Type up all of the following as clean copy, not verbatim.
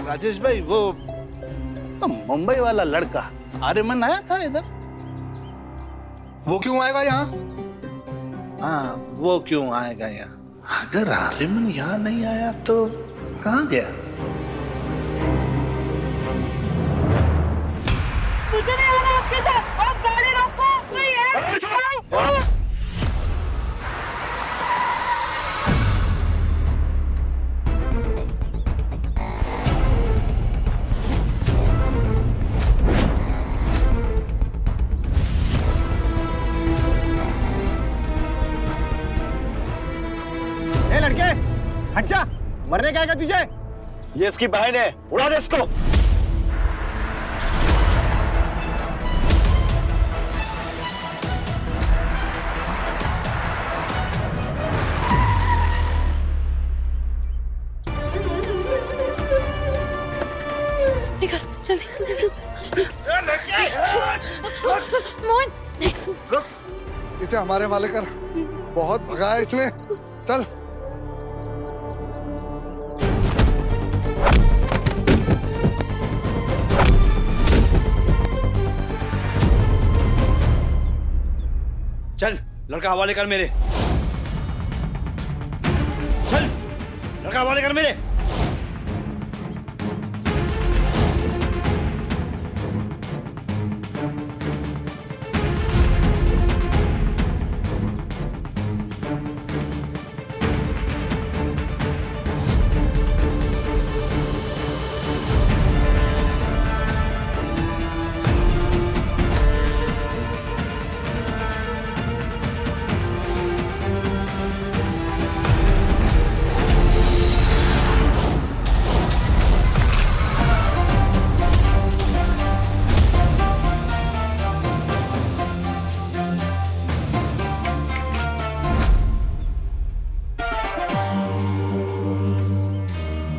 राजेश भाई वो तो मुंबई वाला लड़का आर्यमन आया था इधर। वो क्यों आएगा यहाँ? हाँ वो क्यों आएगा यहाँ? अगर आर्यमन यहाँ नहीं आया तो कहाँ गया? मुझे नहीं आना आपके साथ। आप गाड़ी रोको, कोई है? ए लड़के, हट जा। मरने क्या है तुझे? ये इसकी बहन है, उड़ा दे इसको। निकल जल्दी निकल। मोहन रुक, इसे हमारे हवाले कर। बहुत भगाया इसने। चल। चल लड़का हवाले कर मेरे। चल लड़का हवाले कर मेरे।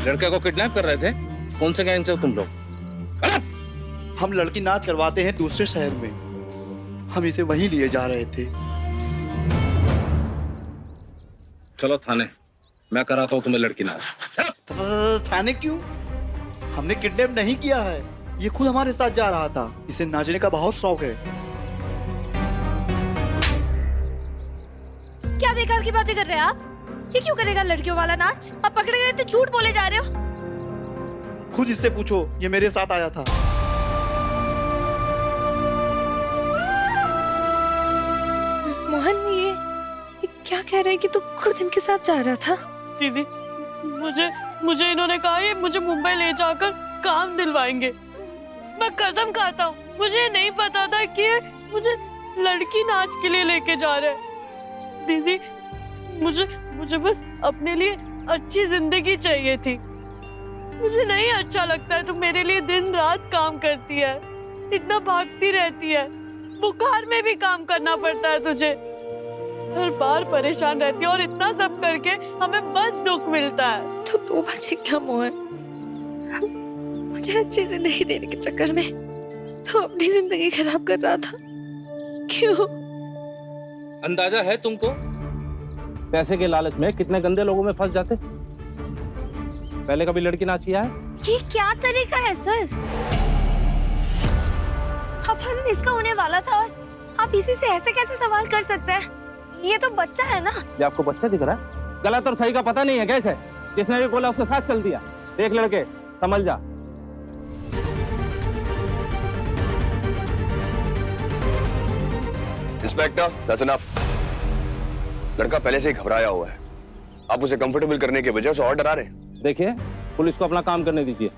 लड़के को किडनैप कर रहे थे? कौन से गैंग से हो तुम लोग? हम लड़की नाच करवाते हैं दूसरे शहर में, हम इसे वहीं लिए जा रहे थे। चलो थाने, मैं कराता हूँ तुम्हें लड़की नाच। थाने क्यों? हमने किडनैप नहीं किया है, ये खुद हमारे साथ जा रहा था। इसे नाचने का बहुत शौक है। क्या बेकार की बातें कर रहे हैं आप? ये क्यों करेगा लड़कियों वाला नाच? आप पकड़े गए तो झूठ बोले जा रहे हो। खुद इससे पूछो, ये मेरे साथ आया था। मोहन ये क्या कह रहा है कि तू खुद इनके साथ जा रहा था? दीदी मुझे इन्होंने कहा ये मुझे मुंबई ले जाकर काम दिलवाएंगे। मैं कसम खाता हूँ, मुझे नहीं पता था कि ये मुझे लड़की नाच के लिए लेके जा रहे हैं। दीदी मुझे बस अपने लिए अच्छी जिंदगी चाहिए थी। मुझे नहीं अच्छा लगता है, तू मेरे लिए दिन रात काम करती है, इतना भागती रहती है, बुखार में भी काम करना पड़ता है तुझे, हर बार परेशान रहती है और इतना सब करके हमें बस दुख मिलता है। तो 2 बजे क्या मोहन, मुझे अच्छी जिंदगी देने के चक्कर में तो अपनी जिंदगी खराब कर रहा था। क्यों? अंदाजा है तुमको पैसे के लालच में कितने गंदे लोगों में फंस जाते? पहले कभी लड़की नाच किया है? ये क्या तरीका है सर? अपहरण इसका होने वाला था और आप इसी से ऐसे कैसे सवाल कर सकते हैं? ये तो बच्चा है ना। ये आपको बच्चा दिख रहा है? गलत और सही का पता नहीं है कैसे? किसने भी बोला उसके साथ चल दिया? देख लड़के, समझ जा। Inspector, that's enough. लड़का पहले से ही घबराया हुआ है, आप उसे कंफर्टेबल करने के बजाय उसे और डरा रहे हैं। देखिए, पुलिस को अपना काम करने दीजिए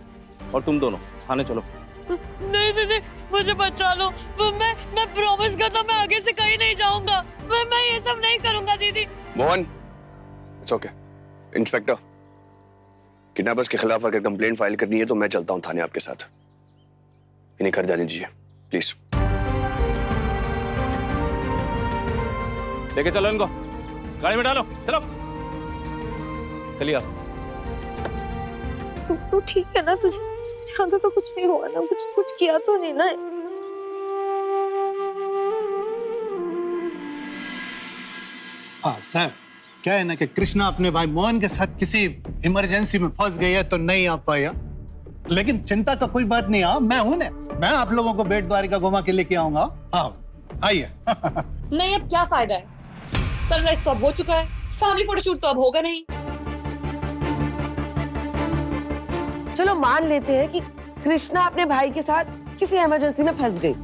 और तुम दोनों थाने चलो। नहीं, मुझे बचा लो। मैं प्रॉमिस करता हूं, मैं आगे से कहीं नहीं जाऊंगा। मैं ये सब नहीं करूंगा दीदी। Mohan, it's okay. Inspector, kidnappers के खिलाफ अगर कंप्लेंट फाइल करनी है तो मैं चलता हूं थाने आपके साथ। इन्हें घर जाने दीजिए प्लीज। लेके चलो इनको, गाड़ी में डालो, चलो चलिए। तू ठीक है ना? तुझे ज्यादा तो कुछ नहीं हुआ ना? कुछ किया तो नहीं ना? सर क्या है ना कि कृष्णा अपने भाई मोहन के साथ किसी इमरजेंसी में फंस गई है तो नहीं आ पाया। लेकिन चिंता का कोई बात नहीं। हाँ, मैं हूं ना, मैं आप लोगों को बेट द्वारिका घुमा के लेके आऊंगा। हाँ आइए। नहीं, अब क्या फायदा है? सनराइज तो अब हो चुका है, फैमिली फोटोशूट तो अब होगा नहीं। चलो मान लेते हैं कि कृष्णा अपने भाई के साथ किसी इमरजेंसी में फंस गई,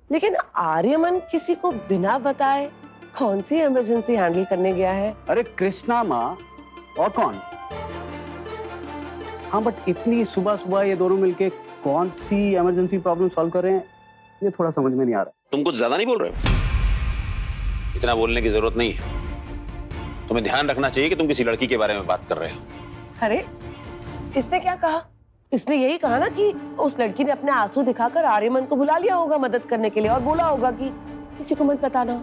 लेकिन आर्यमन किसी को बिना बताए कौन सी इमरजेंसी हैंडल करने गया है? अरे कृष्णा माँ और कौन? हाँ, बट इतनी सुबह सुबह ये दोनों मिलके कौन सी इमरजेंसी प्रॉब्लम सॉल्व कर रहे हैं, ये थोड़ा समझ में नहीं आ रहा। तुम कुछ ज्यादा नहीं बोल रहे हो? इतना बोलने की जरूरत नहीं है। तुम्हें ध्यान रखना चाहिए कि तुम किसी लड़की के बारे में बात कर रहे हो। अरे इसने क्या कहा? इसने यही कहा ना कि उस लड़की ने अपने आंसू दिखाकर आर्यमन को बुला लिया होगा मदद करने के लिए और बोला होगा कि किसी को मत बताना।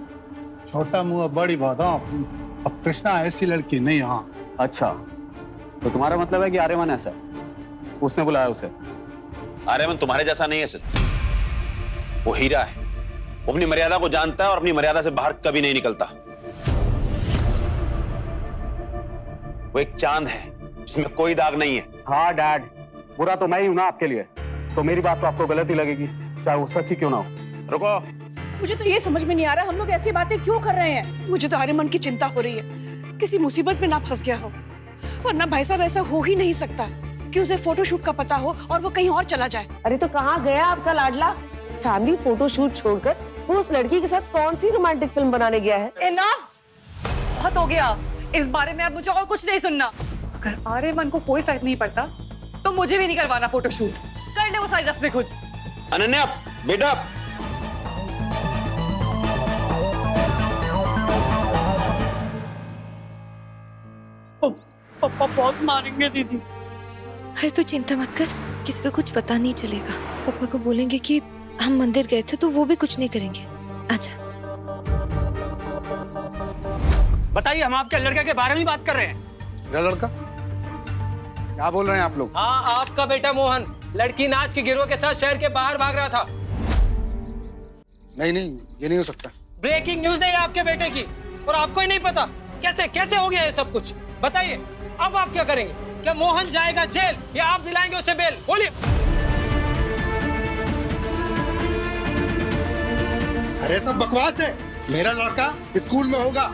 छोटा मुंह बड़ी बात। हाँ, अब कृष्णा ऐसी लड़की नहीं। हाँ अच्छा, तो तुम्हारा मतलब है कि आर्यमन ऐसा है, उसने बुलाया उसे? आर्यमन तुम्हारे जैसा नहीं है सिद्ध, वो हीरा है। वो अपनी मर्यादा को जानता है और अपनी मर्यादा से बाहर कभी नहीं निकलता। वो एक चांद है जिसमें कोई दाग नहीं है। हाँ डैड, बुरा तो मैं ही हूं ना आपके लिए, तो मेरी बात तो आपको गलत ही लगेगी, चाहे वो सच ही क्यों ना हो। रुको, मुझे तो ये समझ में नहीं आ रहा हम लोग ऐसी बातें क्यों कर रहे हैं। मुझे तो आर्यमन की चिंता हो रही है, किसी मुसीबत में ना फंस गया हो। वरना भाई साहब ऐसा हो ही नहीं सकता कि उसे फोटोशूट का पता हो और वो कहीं और चला जाए। अरे तो कहाँ गया आपका लाडला? फैमिली फोटोशूट छोड़कर वो उस लड़की के साथ कौन सी रोमांटिक फिल्म बनाने गया है? इनफ, बहुत हो गया। इस बारे में अब मुझे और कुछ नहीं सुनना। अगर आर्यमन को कोई फर्क नहीं पड़ता तो मुझे भी नहीं करवाना फोटोशूट। कर ले वो सारी रस्में खुद। अनन्या बेटा, पापा बहुत मारेंगे दीदी। अरे तू चिंता मत कर, किसी को कुछ पता नहीं चलेगा। पापा को बोलेंगे कि हम मंदिर गए थे तो वो भी कुछ नहीं करेंगे। आजा। बताइए, हम आपके लड़के के बारे में बात कर रहे हैं। मेरा लड़का? क्या बोल रहे हैं आप लोग? हाँ, आपका बेटा मोहन लड़की नाच के गिरोह के साथ शहर के बाहर भाग रहा था। नहीं नहीं, ये नहीं हो सकता। ब्रेकिंग न्यूज है आपके बेटे की और आपको ही नहीं पता? कैसे कैसे हो गया ये सब कुछ? बताइए, अब आप क्या करेंगे? क्या मोहन जाएगा जेल या आप दिलाएंगे उसे बेल? बोलिए। अरे सब बकवास है। मेरा लड़का स्कूल में होगा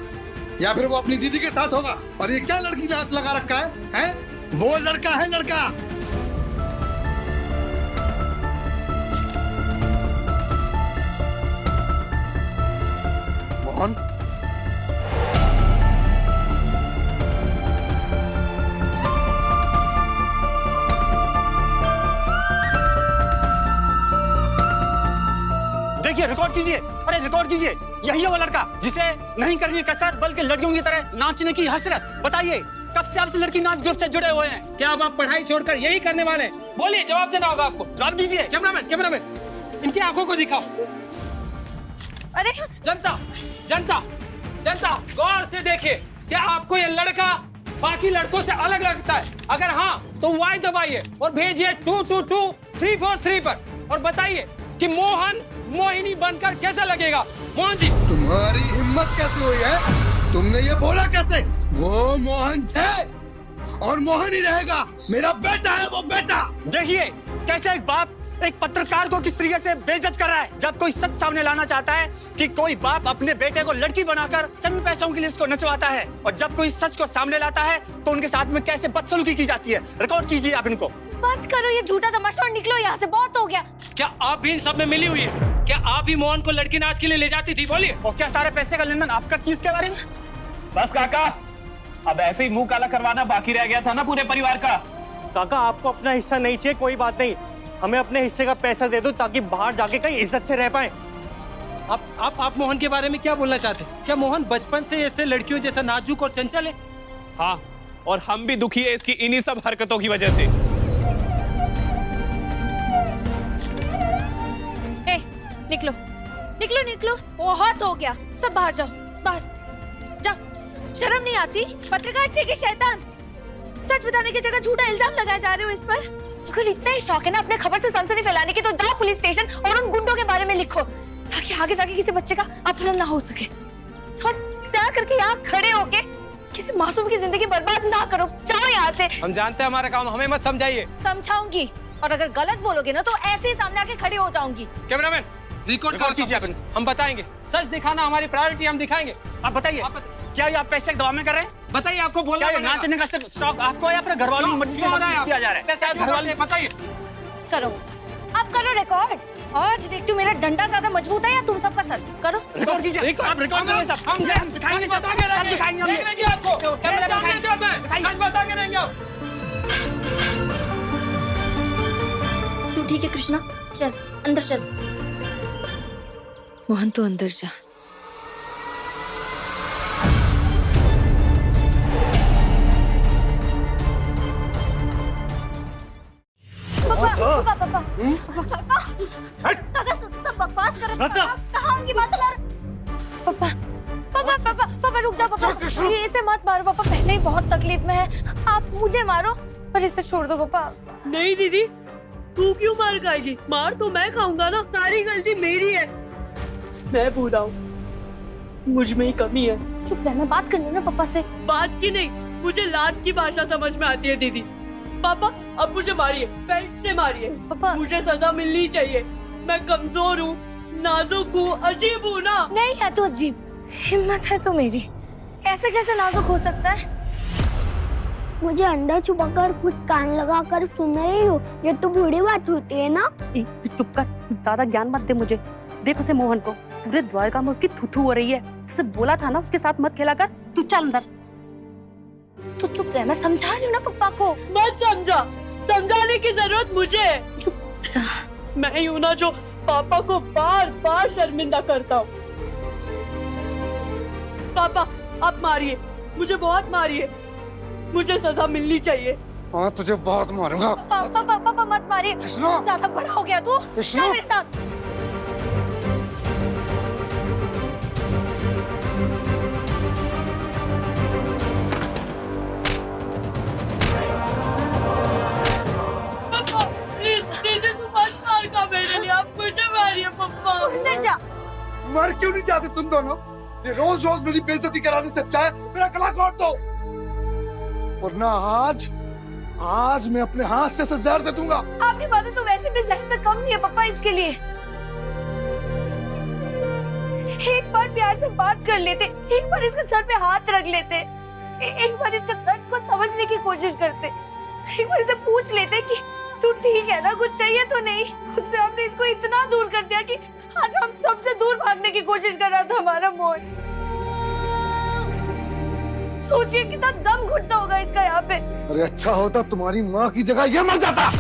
या फिर वो अपनी दीदी के साथ होगा। और ये क्या लड़की नाच लगा रखा है? हैं? वो लड़का है, लड़का। मोहन, देखिए, रिकॉर्ड कीजिए। अरे रिकॉर्ड कीजिए। यही है वो लड़का जिसे नहीं करनी कसरत बल्कि लड़कियों की तरह नाचने की हसरत। बताइए, कब से आपसे लड़की नाच ग्रुप से जुड़े हुए हैं? क्या अब आप पढ़ाई छोड़कर यही करने वाले हैं? बोलिए, जवाब देना होगा आपको। जवाब दीजिए। कैमरामैन, इनकी आंखों को दिखाओ। अरे जनता जनता जनता, गौर से देखिए, क्या आपको ये लड़का बाकी लड़कों से अलग लगता है? अगर हाँ तो वाई दबाइए और भेजिए 222343 पर और बताइए कि मोहन मोहिनी बनकर कैसा लगेगा। मोहन जी, तुम्हारी हिम्मत कैसे हुई है? तुमने ये बोला कैसे? वो मोहन है और मोहन ही रहेगा। मेरा बेटा है वो, बेटा। देखिए कैसे एक बाप एक पत्रकार को किस तरीके से बेइज्जत कर रहा है। जब कोई सच सामने लाना चाहता है कि कोई बाप अपने बेटे को लड़की बनाकर चंद पैसों के लिए इसको नचवाता है, और जब कोई सच को सामने लाता है तो उनके साथ में कैसे बदसलूकी की जाती है। रिकॉर्ड कीजिए आप इनको। बात करो ये झूठा तमाशा और निकलो यहाँ से, बहुत हो गया। क्या आप भी इन सब में मिली हुई है? क्या आप ही मोहन को लड़की नाच के लिए ले जाती थी? बोलिए। और क्या सारे पैसे का लेन देन आप करती इसके बारे में? बस काका, अब ऐसे ही मुंह काला करवाना बाकी रह गया था ना पूरे परिवार का। काका, आपको अपना हिस्सा नहीं चाहिए, कोई बात नहीं, हमें अपने हिस्से का पैसा दे दो ताकि बाहर जाके कहीं इज्जत से रह पाए। आप मोहन के बारे में क्या बोलना चाहते हैं? क्या मोहन बचपन से ऐसे लड़कियों जैसा नाजुक और चंचल है? हाँ, और हम भी दुखी है इसकी इन्हीं सब हरकतों की वजह से। निकलो निकलो निकलो, बहुत हो गया। सब बाहर जाओ, बाहर जाओ। शर्म नहीं आती? पत्रकार छे के शैतान, सच बताने की जगह झूठा इल्जाम लगाए जा रहे हो इस पर। अगर इतना ही शौक है ना अपने खबर से सनसनी फैलाने की, तो जाओ पुलिस स्टेशन और उन गुंडों के बारे में लिखो ताकि आगे जाके किसी बच्चे का अपहरण ना हो सके। और तैयार करके यहाँ खड़े होके किसी मासूम की जिंदगी बर्बाद ना करो, जाओ यहाँ से। हम जानते हैं हमारा काम, हमें मत समझाइए। समझाऊंगी, और अगर गलत बोलोगे ना तो ऐसे ही सामने आके खड़ी हो जाऊंगी। कैमरामैन रिकॉर्ड कीजिए कर, हम बताएंगे। सच दिखाना हमारी प्रायोरिटी, हम दिखाएंगे। आप बताइए, क्या ये आप पैसे के दबाव में कर रहे हैं? बताइए, आपको बोलना क्या ये नाचने का सिर्फ शौक आपको या अपने घर वालों की मर्जी से सब कुछ किया जा रहा है? क्या घर वाले? बताइए। करो, आप करो रिकॉर्ड। आज देखती हूँ मेरा डंडा ज्यादा मजबूत है या तुम सबका सर। करो रिकॉर्ड कीजिए, आप रिकॉर्ड करिए सब। हम दिखाएंगे, सब दिखाएंगे हम ये। आपको कैमरा दिखाएंगे, सच बता के रहेंगे आप। तू ठीक है कृष्णा, चल अंदर चल। मोहन तू अंदर जा। पापा पापा सब बकवास कर रहे हैं। कहाँ उनकी बात कर? पापा पापा पापा पापा रुक जाओ पापा, ये इसे मत मारो पापा, पहले ही बहुत तकलीफ में है। आप मुझे मारो पर इसे छोड़ दो पापा। नहीं दीदी, तू क्यों मार खाएगी? मार तो मैं खाऊंगा ना, सारी गलती मेरी है। मैं बूढ़ा हूँ, मुझ में ही कमी है। चुप रहना, बात करनी ना पापा से। बात की नहीं, मुझे लात की भाषा समझ में आती है दीदी। पापा अब मुझे मारिए, बेल्ट से मारिए। पापा मुझे सजा मिलनी चाहिए। मैं कमजोर हूँ, नाजुक हूँ, अजीब हूँ ना। नहीं है तो अजीब, हिम्मत है तो मेरी। ऐसे कैसे नाजुक हो सकता है? मुझे अंदर छुपाकर कुछ कान लगाकर सुन रही हो, ये तो बुरी बात होती है ना। चुप कर, ज्यादा ज्ञान मत दे मुझे। देख उसे मोहन को, पूरे द्वारका में उसकी थुथु हो रही है। तुझसे बोला था ना उसके साथ मत खेला कर। तू चल अंदर। तू चुप रह, मैं समझा रही हूँ ना पप्पा को। मत समझा, समझाने की जरूरत मुझे है। चुप मैं ही हूँ ना जो पापा को बार बार शर्मिंदा करता हूँ। पापा आप मारिए, मुझे बहुत मारिए, मुझे सजा मिलनी चाहिए। हाँ तुझे बहुत मारूंगा। पापा पापा मत मारिए, ज्यादा बड़ा हो गया तू। चल मेरे साथ। मेरे लिए आप मुझे मारिए पापा। अंदर जा। मर क्यों नहीं जाते तुम दोनों? ये रोज रोज मेरी बेइज्जती कराने से अच्छा है मेरा गला काट दो, वरना आज मैं अपने हाथ से जहर दे दूंगा। आपकी बातें तो वैसे भी जहर से कम नहीं है पापा इसके लिए। एक बार प्यार से बात कर लेते, एक बार इसके सर पे हाथ रख लेते, एक बार इसके दर्द को समझने की कोशिश करते, एक बार इसे पूछ लेते कि तू ठीक है ना, कुछ चाहिए तो नहीं। खुद से हमने इसको इतना दूर कर दिया कि आज हम सबसे दूर भागने की कोशिश कर रहा था हमारा मोहन। सोचिए कितना दम घुटता होगा इसका यहाँ पे। अरे अच्छा होता तुम्हारी माँ की जगह ये मर जाता।